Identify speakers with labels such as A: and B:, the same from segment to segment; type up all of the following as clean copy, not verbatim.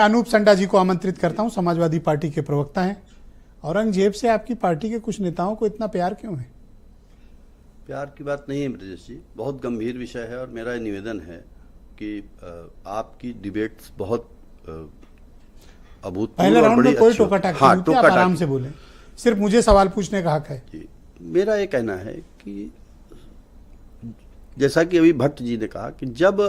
A: अनूप संडा जी को आमंत्रित करता हूं, समाजवादी पार्टी के प्रवक्ता हैं। औरंगजेब से आपकी पार्टी के कुछ नेताओं को इतना प्यार क्यों है?
B: प्यार की बात नहीं है ब्रजेश जी, बहुत गंभीर विषय है और मेरा निवेदन है कि आपकी डिबेट्स बहुत अभूतपूर्व।
A: पहले राउंड में कोई टोका टाकी
B: हाँ,
A: नहीं थी, आप आराम से बोलें, सिर्फ मुझे सवाल पूछने का हक है।
B: जी, मेरा ये कहना है कि जैसा कि अभी भट्ट जी ने कहा कि जब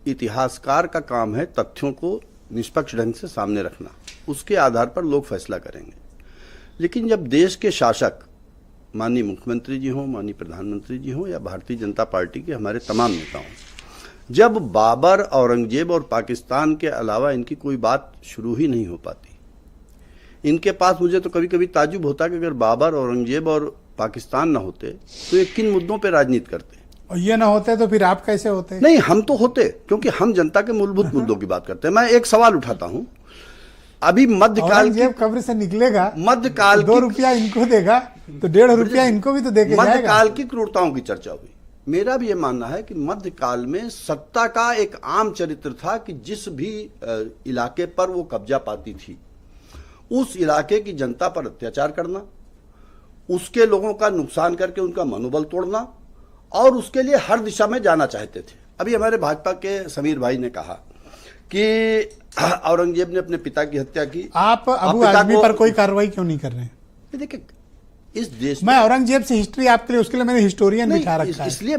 B: इतिहासकार का काम है तथ्यों को निष्पक्ष ढंग से सामने रखना, उसके आधार पर लोग फैसला करेंगे। लेकिन जब देश के शासक माननीय मुख्यमंत्री जी हों, माननीय प्रधानमंत्री जी हों या भारतीय जनता पार्टी के हमारे तमाम नेता हों, जब बाबर, औरंगजेब और पाकिस्तान के अलावा इनकी कोई बात शुरू ही नहीं हो पाती, इनके पास मुझे तो कभी कभी ताज्जुब होता कि अगर बाबर, औरंगजेब और पाकिस्तान ना होते तो ये किन मुद्दों पर राजनीति करते,
A: और ये ना होते तो फिर आप कैसे होते?
B: नहीं, हम तो होते, क्योंकि हम जनता के मूलभूत मुद्दों की बात करते हैं। मैं एक सवाल उठाता हूं, अभी मध्यकाल की
A: कब्र से निकलेगा,
B: मध्यकाल
A: 2 रुपया इनको देगा तो 1.5 रुपया इनको भी तो देके जाएगा।
B: मध्यकाल की क्रूरताओं की चर्चा हुई। मेरा भी ये मानना है कि मध्यकाल में सत्ता का एक आम चरित्र था कि जिस भी इलाके पर वो कब्जा पाती थी, उस इलाके की जनता पर अत्याचार करना, उसके लोगों का नुकसान करके उनका मनोबल तोड़ना, और उसके लिए हर दिशा में जाना चाहते थे। अभी हमारे भाजपा के समीर भाई ने कहा कि औरंगजेब ने अपने पिता की हत्या की।
A: आप अबू आजमी पर कोई कार्रवाई क्यों नहीं कर रहे हैं?
B: देखिए, इस देश
A: मैं औरंगजेब से हिस्ट्री आपके लिए, उसके लिए मैंने हिस्टोरियन बिठा रखा है।
B: इसलिए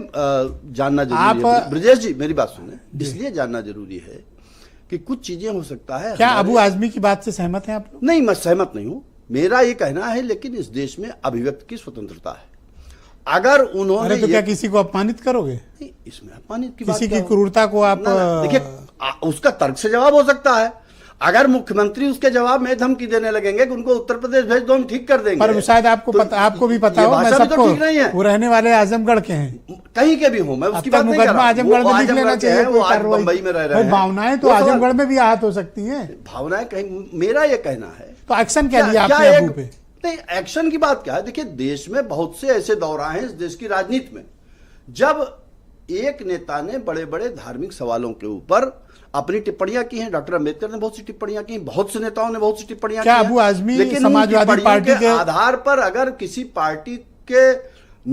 B: जानना जरूरी है ब्रजेश जी, मेरी बात सुने, इसलिए जानना जरूरी है कि कुछ चीजें हो सकता है।
A: क्या अबू आजमी की बात से सहमत हैं आप लोग?
B: नहीं, मैं सहमत नहीं हूं। मेरा ये कहना है, लेकिन इस देश में अभिव्यक्ति की स्वतंत्रता है। अगर उन्होंने
A: तो क्या किसी को अपमानित करोगे?
B: नहीं, इसमें अपमानित की
A: किसी की क्रूरता को आप
B: देखिए, उसका तर्क से जवाब हो सकता है। अगर मुख्यमंत्री उसके जवाब में धमकी देने लगेंगे कि उनको उत्तर प्रदेश भेज दो, हम ठीक कर देंगे,
A: पर शायद आपको
B: तो
A: आपको भी पता हो, मैं सबको,
B: ठीक नहीं है।
A: वो रहने वाले आजमगढ़ के हैं,
B: कहीं के भी हो, मैं उसकी बात नहीं कर रहा।
A: आजमगढ़ में लिख लेना चाहिए,
B: वो आज बंबई में रह रहे हैं।
A: भावनाएं तो आजमगढ़ में भी आहत हो सकती हैं।
B: भावनाएं कहीं, मेरा ये कहना है
A: तो एक्शन क्या लिया आपने अबू पे?
B: नहीं, एक्शन की बात क्या है? देखिए, देश में बहुत से ऐसे दौर आए हैं इस देश की राजनीति में, जब एक नेता ने बड़े बड़े धार्मिक सवालों के ऊपर अपनी टिप्पणियां की हैं। डॉक्टर अंबेडकर ने बहुत सी टिप्पणियां की, बहुत से नेताओं ने बहुत सी टिप्पणियां की।
A: क्या अबू आजमी समाजवादी पार्टी के
B: आधार पर अगर किसी पार्टी के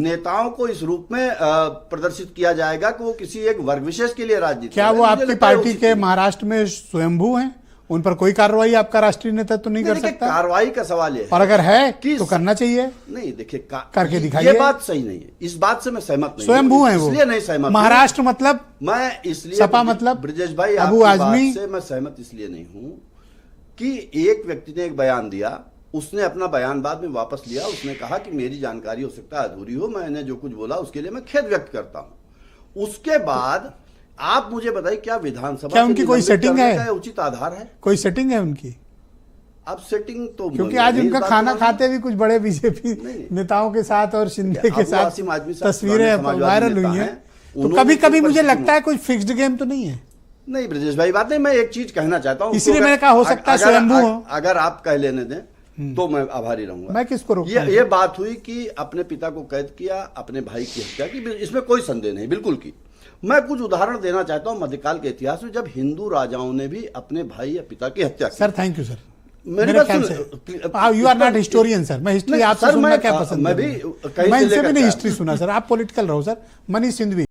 B: नेताओं को इस रूप में प्रदर्शित किया जाएगा कि वो किसी एक वर्ग विशेष के लिए राजनीति,
A: क्या वो आपकी पार्टी के महाराष्ट्र में स्वयंभू हैं? उन पर कोई कार्रवाई आपका राष्ट्रीय नेता तो नहीं कर सकता?
B: कार्रवाई का सवाल है,
A: और अगर है तो करना चाहिए।
B: नहीं, देखिए,
A: करके दिखाइए।
B: ये बात सही नहीं है, इस बात से मैं सहमत नहीं।
A: स्वयंभू है वो,
B: इसलिए नहीं सहमत।
A: महाराष्ट्र मतलब,
B: मैं इसलिए
A: सपा मतलब,
B: ब्रजेश भाई,
A: अबू आजमी
B: से मैं सहमत इसलिए नहीं हूं कि एक व्यक्ति ने एक बयान दिया, उसने अपना बयान बाद में वापस लिया, उसने कहा कि मेरी जानकारी हो सकता है अधूरी हो, मैंने जो कुछ बोला उसके लिए मैं खेद व्यक्त करता हूं। उसके बाद आप मुझे बताइए, क्या विधानसभा,
A: क्या उनकी कोई सेटिंग है?
B: उचित आधार है?
A: कोई सेटिंग है उनकी?
B: अब सेटिंग तो,
A: क्योंकि आज उनका खाना खाते भी कुछ बड़े बीजेपी नेताओं के साथ और शिंदे के साथ तस्वीरें वायरल हुई हैं, तो कभी कभी मुझे लगता है कोई फिक्स्ड गेम तो नहीं है।
B: नहीं ब्रजेश भाई, बात नहीं, मैं एक चीज कहना चाहता हूं,
A: इसलिए मैंने कहा हो सकता है स्वयंभू हो।
B: अगर आप कह लेने दें तो मैं आभारी रहूंगा।
A: मैं किसको रोकूं?
B: ये बात हुई कि अपने पिता को कैद किया, अपने भाई की हत्या की, इसमें कोई संदेह नहीं, बिल्कुल की। मैं कुछ उदाहरण देना चाहता हूं मध्यकाल के इतिहास में, जब हिंदू राजाओं ने भी अपने भाई या पिता की हत्या की।
A: सर थैंक यू सर,
B: मेरे ख्याल से
A: you are not historian sir, मैं हिस्ट्री आपसे सुनना क्या पसंद है?
B: मैं भी
A: मैं इनसे भी नहीं हिस्ट्री सुना सर, आप पॉलिटिकल रहो सर। मनीष सिंधवी।